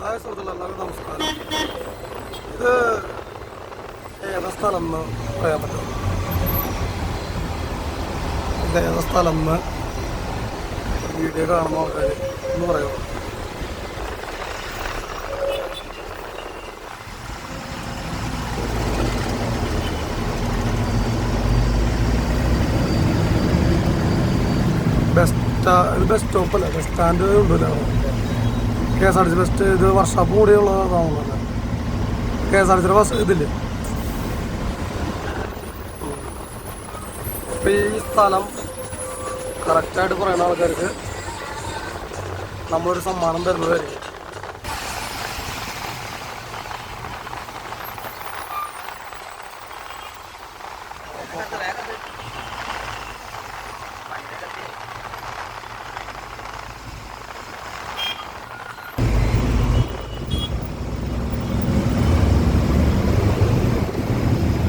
Hi സുഹൃത്തുക്കളെ, എല്ലാവർക്കും നമസ്കാരം. ഇത് ഏതാ സ്ഥലം എന്ന് പറയാൻ പറ്റുമോ? ഇത് ഏതാ സ്ഥലം എന്ന് വീഡിയോ കാണുന്ന ആൾക്കാർ എന്ന് പറയുമോ? ഇത് ബസ് സ്റ്റോപ്പല്ല, ബസ് സ്റ്റാൻഡ് ഉണ്ടല്ലോ. KSRTC ബസ് ഇത് വർഷാപ്പ് കൂടിയുള്ളതാണല്ലോ. KSRTC ബസ് ഇതില്ലേ. അപ്പം ഈ സ്ഥലം കറക്റ്റായിട്ട് പറയുന്ന ആൾക്കാർക്ക് നമ്മളൊരു സമ്മാനം തരുന്നതായിരിക്കും.